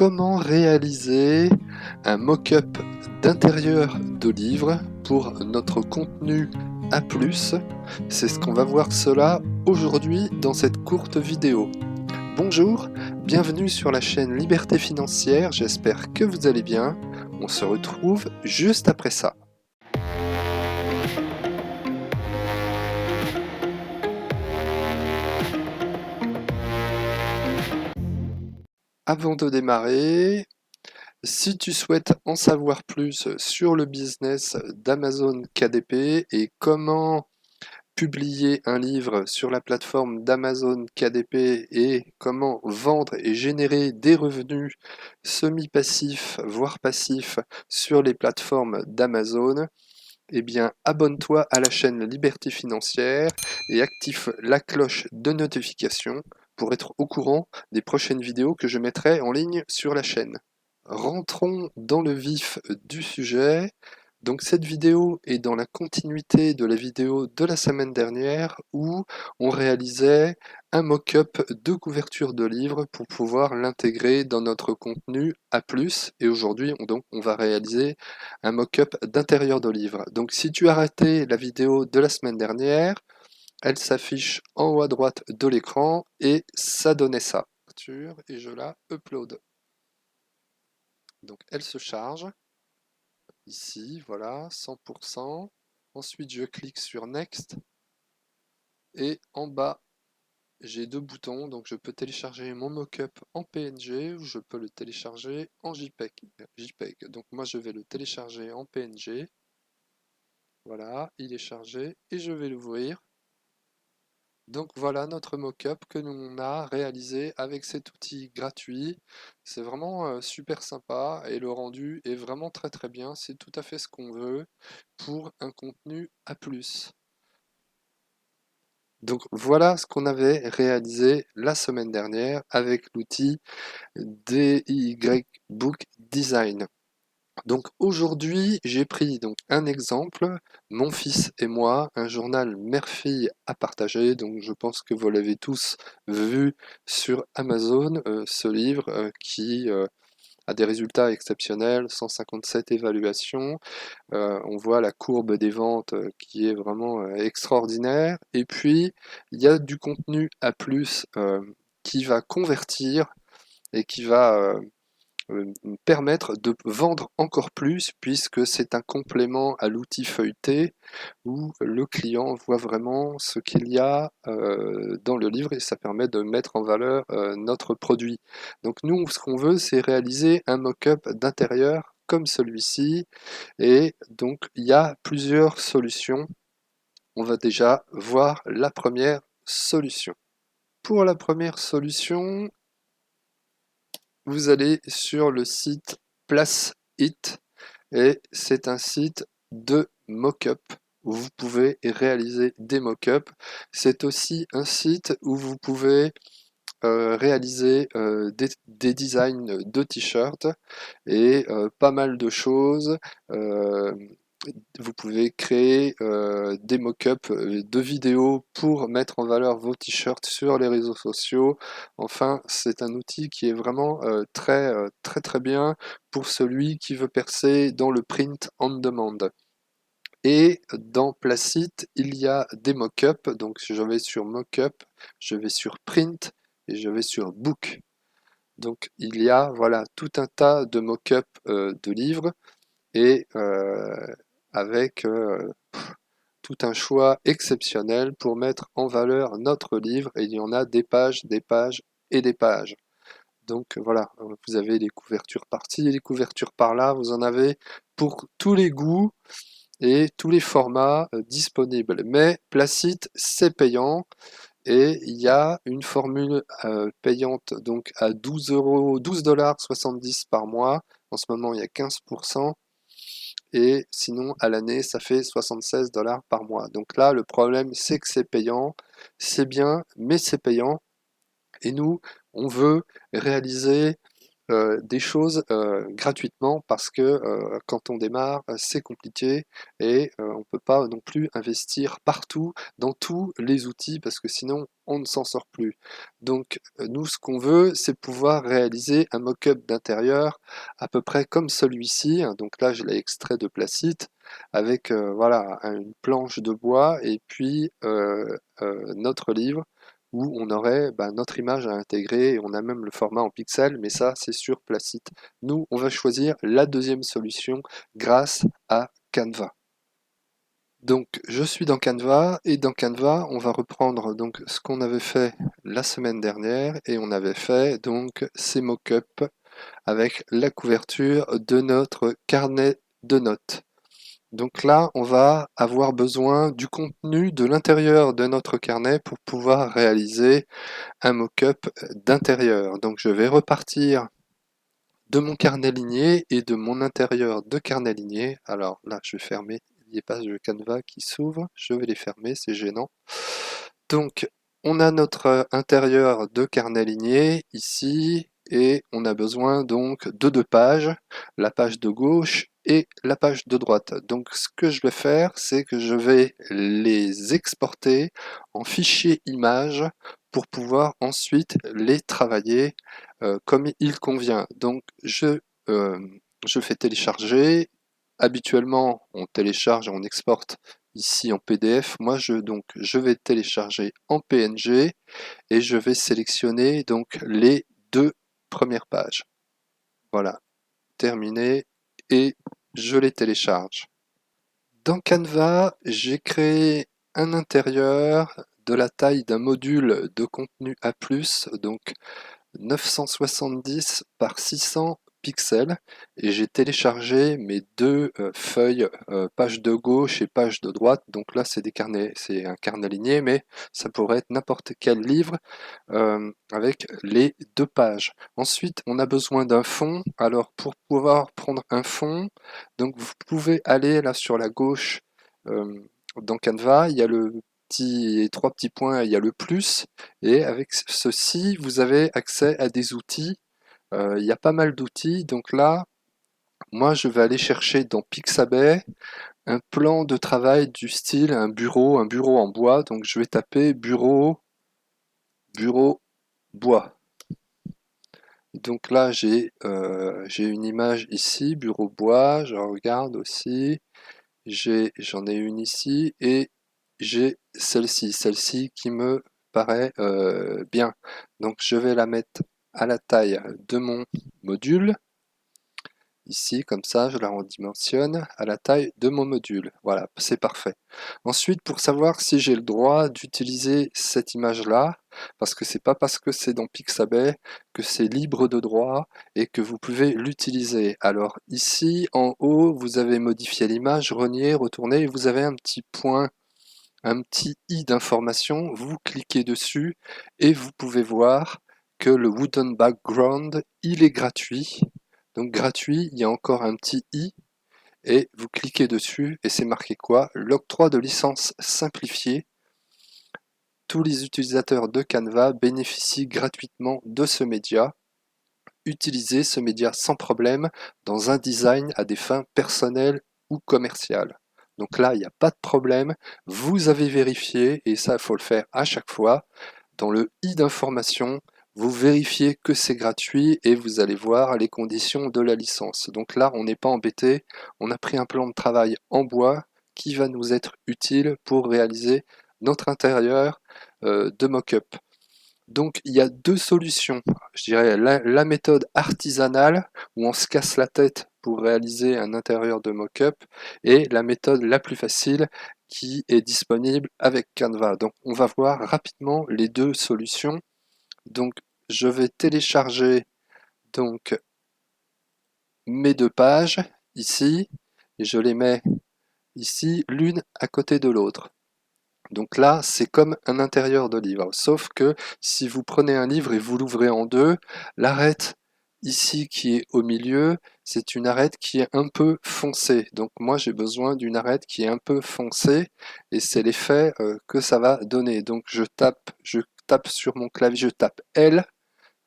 Comment réaliser un mock-up d'intérieur de livre pour notre contenu A+. C'est ce qu'on va voir cela aujourd'hui dans cette courte vidéo. Bonjour, bienvenue sur la chaîne Liberté Financière, j'espère que vous allez bien. On se retrouve juste après ça. Avant de démarrer, si tu souhaites en savoir plus sur le business d'Amazon KDP et comment publier un livre sur la plateforme d'Amazon KDP et comment vendre et générer des revenus semi-passifs, voire passifs sur les plateformes d'Amazon, eh bien abonne-toi à la chaîne Liberté Financière et active la cloche de notification pour être au courant des prochaines vidéos que je mettrai en ligne sur la chaîne. Rentrons dans le vif du sujet. Donc cette vidéo est dans la continuité de la vidéo de la semaine dernière où on réalisait un mock-up de couverture de livre pour pouvoir l'intégrer dans notre contenu A+, et aujourd'hui on va réaliser un mock-up d'intérieur de livre. Donc si tu as raté la vidéo de la semaine dernière, elle s'affiche en haut à droite de l'écran et ça donnait ça. Et je la upload. Donc elle se charge. Ici, voilà, 100%. Ensuite, je clique sur Next. Et en bas, j'ai deux boutons. Donc, je peux télécharger mon mockup en PNG ou je peux le télécharger en JPEG. Donc, moi, je vais le télécharger en PNG. Voilà, il est chargé et je vais l'ouvrir. Donc voilà notre mock-up que l'on a réalisé avec cet outil gratuit. C'est vraiment super sympa et le rendu est vraiment très bien. C'est tout à fait ce qu'on veut pour un contenu A+. Donc voilà ce qu'on avait réalisé la semaine dernière avec l'outil DIY Book Design. Donc aujourd'hui, j'ai pris donc un exemple, Mon fils et moi, un journal mère-fille à partager. Donc je pense que vous l'avez tous vu sur Amazon, ce livre qui a des résultats exceptionnels, 157 évaluations. On voit la courbe des ventes qui est vraiment extraordinaire. Et puis, il y a du contenu A+, qui va convertir et qui va permettre de vendre encore plus puisque c'est un complément à l'outil feuilleté où le client voit vraiment ce qu'il y a dans le livre et ça permet de mettre en valeur notre produit. Donc nous, ce qu'on veut, c'est réaliser un mock-up d'intérieur comme celui-ci et donc il y a plusieurs solutions. On va déjà voir la première solution. Pour la première solution, vous allez sur le site Place It et c'est un site de mock-up où vous pouvez réaliser des mock-up. C'est aussi un site où vous pouvez réaliser des designs de t-shirts et pas mal de choses. Euh, Vous pouvez créer des mock-ups de vidéos pour mettre en valeur vos t-shirts sur les réseaux sociaux. Enfin, c'est un outil qui est vraiment très bien pour celui qui veut percer dans le print on demand. Et dans Placeit, il y a des mock-ups. Donc si je vais sur mock-up, je vais sur print et je vais sur book. Donc il y a voilà tout un tas de mock-up de livres et avec tout un choix exceptionnel pour mettre en valeur notre livre. Et il y en a des pages, des pages et des pages. Donc voilà, vous avez les couvertures par-ci, les couvertures par-là, vous en avez pour tous les goûts et tous les formats disponibles. Mais Placeit, c'est payant et il y a une formule payante donc à 12,70 $ par mois. En ce moment, il y a 15%. Et sinon, à l'année, ça fait 76 $ par mois. Donc là, le problème, c'est que c'est payant. C'est bien, mais c'est payant. Et nous, on veut réaliser des choses gratuitement parce que quand on démarre, c'est compliqué et on peut pas non plus investir partout dans tous les outils parce que sinon on ne s'en sort plus. Donc nous, ce qu'on veut, c'est pouvoir réaliser un mock-up d'intérieur à peu près comme celui-ci. Donc là, je l'ai extrait de Placite avec voilà une planche de bois et puis notre livre où on aurait notre image à intégrer et on a même le format en pixels, mais ça c'est sur Placite. Nous, on va choisir la deuxième solution grâce à Canva. Donc je suis dans Canva et dans Canva on va reprendre donc ce qu'on avait fait la semaine dernière et on avait fait donc ces mock-ups avec la couverture de notre carnet de notes. Donc là, on va avoir besoin du contenu de l'intérieur de notre carnet pour pouvoir réaliser un mock-up d'intérieur. Donc je vais repartir de mon carnet ligné et de mon intérieur de carnet ligné. Alors là, je vais fermer les pages de Canva qui s'ouvrent. Je vais les fermer, c'est gênant. Donc, on a notre intérieur de carnet ligné ici et on a besoin donc de deux pages, la page de gauche et la page de droite. Donc ce que je vais faire, c'est que je vais les exporter en fichier image pour pouvoir ensuite les travailler comme il convient. Donc euh, je fais télécharger. Habituellement, on télécharge et on exporte ici en PDF. Moi, je vais télécharger en PNG et je vais sélectionner donc les deux premières pages. Voilà, terminé et je les télécharge. Dans Canva, j'ai créé un intérieur de la taille d'un module de contenu A+, donc 970 par 600 pixels et j'ai téléchargé mes deux feuilles, page de gauche et page de droite. Donc là, c'est des carnets, c'est un carnet aligné, mais ça pourrait être n'importe quel livre avec les deux pages. Ensuite, on a besoin d'un fond. Alors, pour pouvoir prendre un fond, donc vous pouvez aller là sur la gauche euh, dans Canva, il y a trois petits points, il y a le plus, et avec ceci, vous avez accès à des outils. Il y a pas mal d'outils, donc là, moi, je vais aller chercher dans Pixabay un plan de travail du style un bureau en bois. Donc, je vais taper bureau bois. Donc là, j'ai une image ici, bureau bois, je regarde aussi, j'en ai une ici, et j'ai celle-ci qui me paraît bien. Donc je vais la mettre à la taille de mon module. Ici, comme ça, je la redimensionne à la taille de mon module. Voilà, c'est parfait. Ensuite, pour savoir si j'ai le droit d'utiliser cette image-là, parce que c'est pas parce que c'est dans Pixabay que c'est libre de droit et que vous pouvez l'utiliser. Alors ici, en haut, vous avez modifié l'image, renier, retourner, et vous avez un petit point, un petit i d'information. Vous cliquez dessus et vous pouvez voir que le wooden background, il est gratuit. Donc gratuit, il y a encore un petit i et vous cliquez dessus et c'est marqué quoi? L'octroi de licence simplifiée. Tous les utilisateurs de Canva bénéficient gratuitement de ce média. Utilisez ce média sans problème dans un design à des fins personnelles ou commerciales. Donc là, il n'y a pas de problème. Vous avez vérifié, et ça, il faut le faire à chaque fois. Dans le i d'information, vous vérifiez que c'est gratuit et vous allez voir les conditions de la licence. Donc là, on n'est pas embêté. On a pris un plan de travail en bois qui va nous être utile pour réaliser notre intérieur de mock-up. Donc il y a deux solutions. Je dirais la méthode artisanale où on se casse la tête pour réaliser un intérieur de mock-up et la méthode la plus facile qui est disponible avec Canva. Donc on va voir rapidement les deux solutions. Donc je vais télécharger donc mes deux pages ici et je les mets ici l'une à côté de l'autre. Donc là, c'est comme un intérieur de livre. Sauf que si vous prenez un livre et vous l'ouvrez en deux, l'arête ici qui est au milieu, c'est une arête qui est un peu foncée. Donc moi, j'ai besoin d'une arête qui est un peu foncée et c'est l'effet que ça va donner. Donc je tape sur mon clavier, je tape L,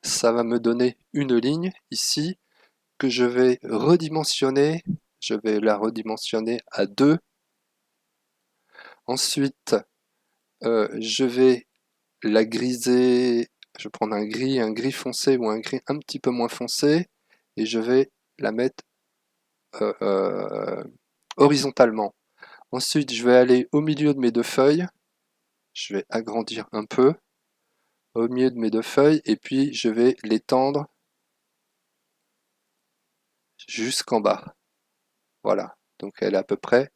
ça va me donner une ligne ici que je vais redimensionner. Je vais la redimensionner à 2. Ensuite, je vais la griser. Je vais prendre un gris foncé ou un gris un petit peu moins foncé et je vais la mettre euh, euh, horizontalement. Ensuite, je vais aller au milieu de mes deux feuilles. Je vais agrandir un peu au milieu de mes deux feuilles et puis je vais l'étendre jusqu'en bas. Voilà. Donc elle est à peu près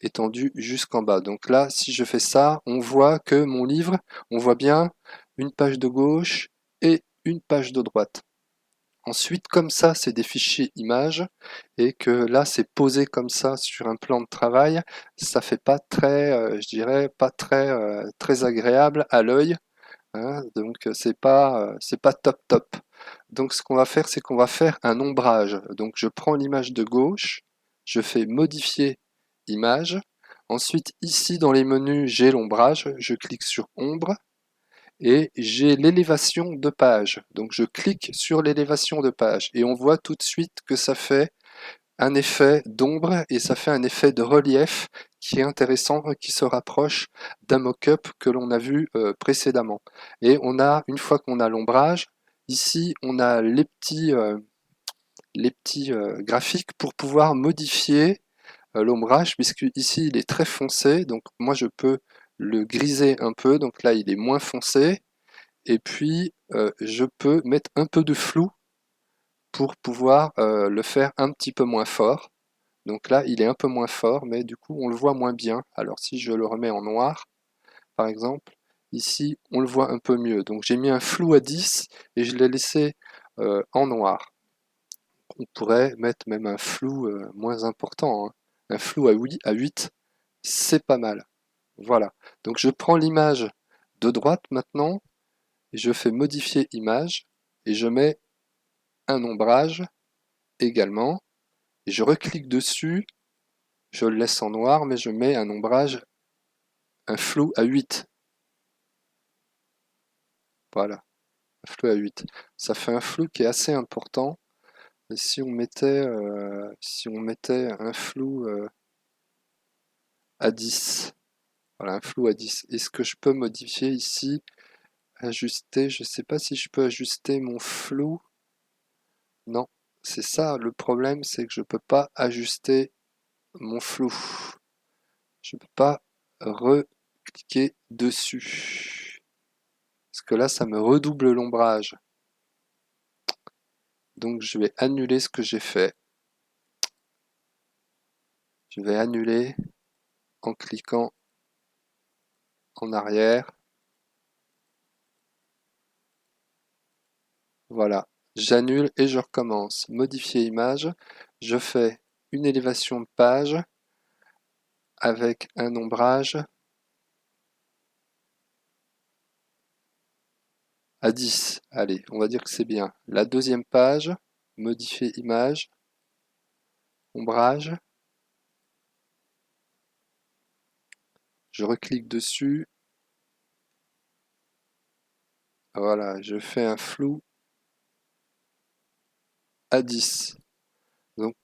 étendue jusqu'en bas. Donc là, si je fais ça, on voit que mon livre, on voit bien une page de gauche et une page de droite. Ensuite, comme ça, c'est des fichiers images et que là, c'est posé comme ça sur un plan de travail, ça fait pas très, je dirais, pas très, très agréable à l'œil, hein, donc c'est pas top top. Donc ce qu'on va faire, c'est qu'on va faire un ombrage. Donc je prends l'image de gauche, je fais modifier image. Ensuite, ici dans les menus, j'ai l'ombrage, je clique sur ombre et j'ai l'élévation de page. Donc je clique sur l'élévation de page et on voit tout de suite que ça fait un effet d'ombre et ça fait un effet de relief qui est intéressant, qui se rapproche d'un mock-up que l'on a vu précédemment. Et on a, une fois qu'on a l'ombrage, ici on a les petits graphiques pour pouvoir modifier l'ombrage, puisque ici il est très foncé, donc moi je peux le griser un peu, donc là il est moins foncé, et puis je peux mettre un peu de flou pour pouvoir le faire un petit peu moins fort. Donc là, il est un peu moins fort, mais du coup, on le voit moins bien. Alors si je le remets en noir, par exemple, ici, on le voit un peu mieux. Donc j'ai mis un flou à 10 et je l'ai laissé en noir. On pourrait mettre même un flou moins important, hein. Un flou à 8, c'est pas mal. Voilà. Donc je prends l'image de droite maintenant, et je fais modifier image, et je mets un ombrage également, et je reclique dessus, je le laisse en noir, mais je mets un ombrage, un flou à 8. Voilà, un flou à 8. Ça fait un flou qui est assez important. Et si on mettait un flou à 10, voilà, un flou à 10. Est-ce que je peux modifier ici, ajuster? Je ne sais pas si je peux ajuster mon flou. Non, c'est ça le problème, c'est que je ne peux pas ajuster mon flou. Je ne peux pas recliquer dessus. Parce que là, ça me redouble l'ombrage. Donc je vais annuler ce que j'ai fait. Je vais annuler en cliquant en arrière. Voilà. J'annule et je recommence. Modifier image. Je fais une élévation de page avec un ombrage à 10. Allez, on va dire que c'est bien. La deuxième page, modifier image, ombrage. Je reclique dessus. Voilà, je fais un flou à 10. Donc,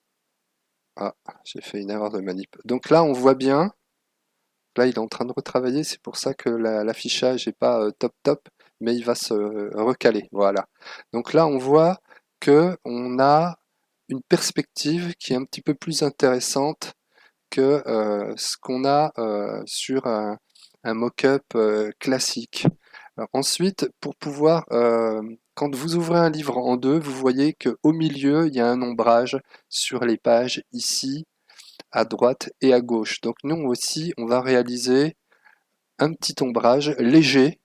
ah, j'ai fait une erreur de manip. Donc là, on voit bien. Là, il est en train de retravailler. C'est pour ça que l'affichage n'est pas top top, mais il va se recaler. Voilà. Donc là, on voit que on a une perspective qui est un petit peu plus intéressante que ce qu'on a sur un mock-up classique. Ensuite, pour pouvoir, quand vous ouvrez un livre en deux, vous voyez qu'au milieu, il y a un ombrage sur les pages ici, à droite et à gauche. Donc nous aussi, on va réaliser un petit ombrage léger.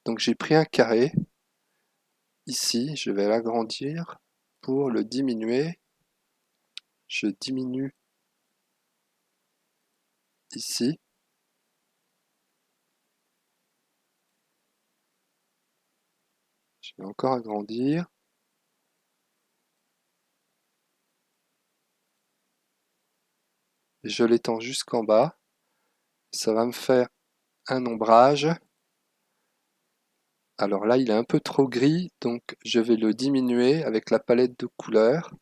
Donc j'ai pris un carré. Ici, je vais l'agrandir pour le diminuer. Je diminue ici. Je vais encore agrandir. Je l'étends jusqu'en bas. Ça va me faire un ombrage Alors là, il est un peu trop gris, donc je vais le diminuer avec la palette de couleurs.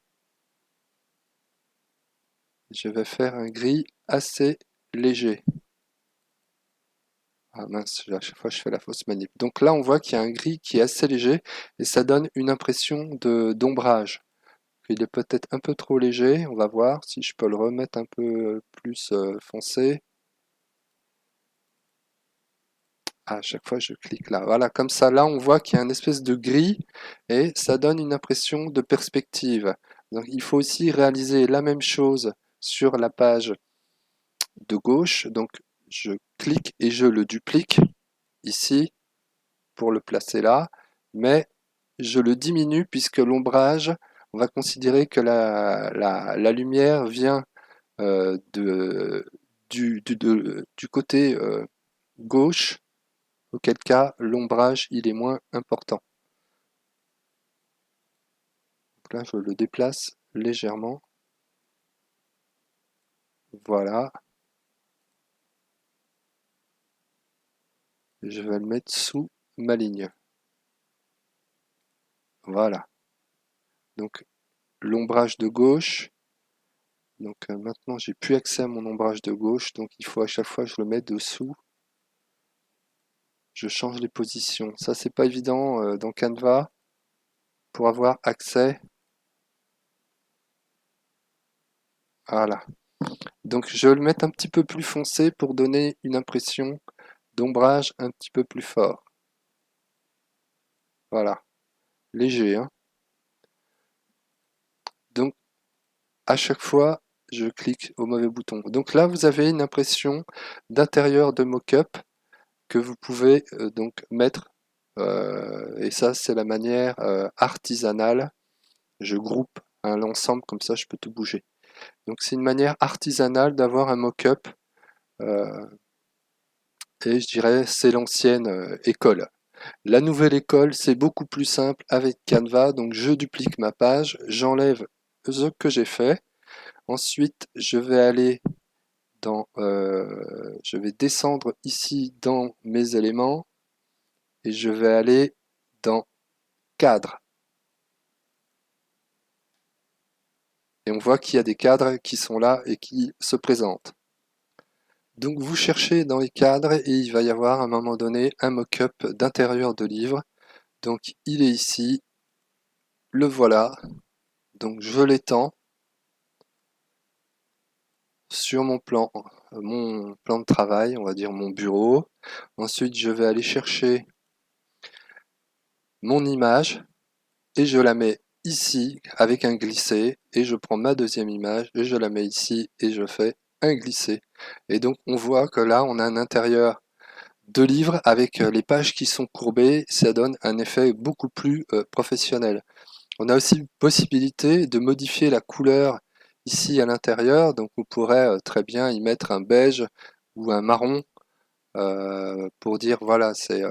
Je vais faire un gris assez léger. Ah mince, à chaque fois je fais la fausse manip. Donc là, on voit qu'il y a un gris qui est assez léger et ça donne une impression de d'ombrage. Il est peut-être un peu trop léger, on va voir si je peux le remettre un peu plus foncé. À chaque fois je clique là. Voilà, comme ça, là on voit qu'il y a une espèce de gris et ça donne une impression de perspective. Donc il faut aussi réaliser la même chose sur la page de gauche. Donc je clique et je le duplique ici pour le placer là, mais je le diminue puisque l'ombrage, on va considérer que la lumière vient du côté gauche, auquel cas l'ombrage il est moins important. Donc là je le déplace légèrement, voilà, je vais le mettre sous ma ligne, voilà. Donc l'ombrage de gauche, donc maintenant j'ai plus accès à mon ombrage de gauche, donc il faut à chaque fois que je le mette dessous. Je change les positions. Ça, c'est pas évident dans Canva pour avoir accès. Voilà. Donc, je vais le mettre un petit peu plus foncé pour donner une impression d'ombrage un petit peu plus fort. Voilà. Léger, hein. Donc, à chaque fois, je clique au mauvais bouton. Donc là, vous avez une impression d'intérieur de mock-up que vous pouvez donc mettre. Et ça, c'est la manière artisanale. Je groupe l'ensemble, comme ça, je peux tout bouger. Donc c'est une manière artisanale d'avoir un mock-up euh, et je dirais c'est l'ancienne école. La nouvelle école c'est beaucoup plus simple avec Canva, donc je duplique ma page, j'enlève ce que j'ai fait, ensuite je vais aller je vais descendre ici dans mes éléments et je vais aller dans cadre. Et on voit qu'il y a des cadres qui sont là et qui se présentent. Donc vous cherchez dans les cadres et il va y avoir à un moment donné un mock-up d'intérieur de livre. Donc il est ici, le voilà. Donc je l'étends sur mon plan de travail, on va dire mon bureau. Ensuite je vais aller chercher mon image et je la mets ici avec un glissé et je prends ma deuxième image et je la mets ici et je fais un glissé. Et donc on voit que là on a un intérieur de livres avec les pages qui sont courbées, ça donne un effet beaucoup plus professionnel. On a aussi possibilité de modifier la couleur ici à l'intérieur, donc on pourrait très bien y mettre un beige ou un marron pour dire voilà, c'est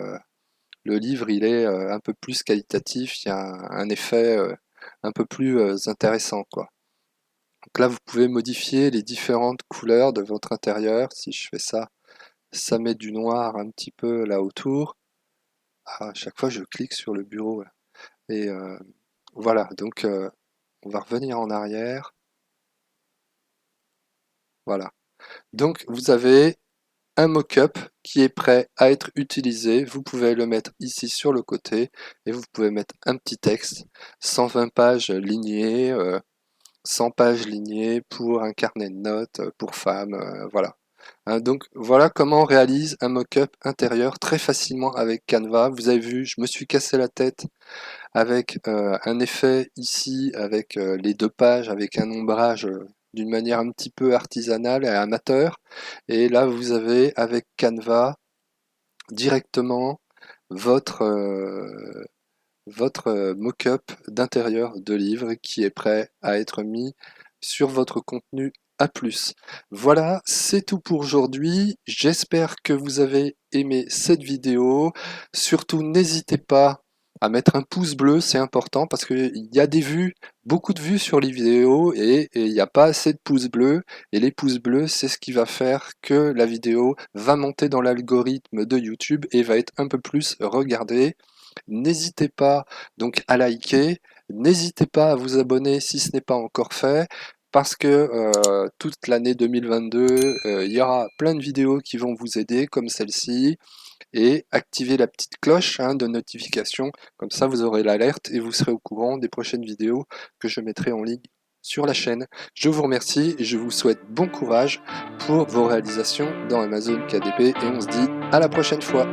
le livre il est un peu plus qualitatif, il y a un effet un peu plus intéressant quoi. Donc là vous pouvez modifier les différentes couleurs de votre intérieur. Si je fais ça, ça met du noir un petit peu là autour. À chaque fois je clique sur le bureau là. Et voilà, donc on va revenir en arrière. Voilà. Donc vous avez un mock-up qui est prêt à être utilisé. Vous pouvez le mettre ici sur le côté et vous pouvez mettre un petit texte, 120 pages lignées, 100 pages lignées pour un carnet de notes pour femmes, voilà. Hein, donc voilà comment on réalise un mock-up intérieur très facilement avec Canva. Vous avez vu, je me suis cassé la tête avec un effet ici, avec les deux pages, avec un ombrage d'une manière un petit peu artisanale et amateur. Et là, vous avez avec Canva directement votre, votre mock-up d'intérieur de livre qui est prêt à être mis sur votre contenu A+. Voilà, c'est tout pour aujourd'hui. J'espère que vous avez aimé cette vidéo. Surtout, n'hésitez pas à mettre un pouce bleu, c'est important parce qu'il y a des vues, beaucoup de vues sur les vidéos et il n'y a pas assez de pouces bleus. Et les pouces bleus, c'est ce qui va faire que la vidéo va monter dans l'algorithme de YouTube et va être un peu plus regardée. N'hésitez pas donc à liker, n'hésitez pas à vous abonner si ce n'est pas encore fait, parce que toute l'année 2022, il y aura plein de vidéos qui vont vous aider, comme celle-ci, et activez la petite cloche hein, de notification, comme ça vous aurez l'alerte et vous serez au courant des prochaines vidéos que je mettrai en ligne sur la chaîne. Je vous remercie et je vous souhaite bon courage pour vos réalisations dans Amazon KDP et on se dit à la prochaine fois.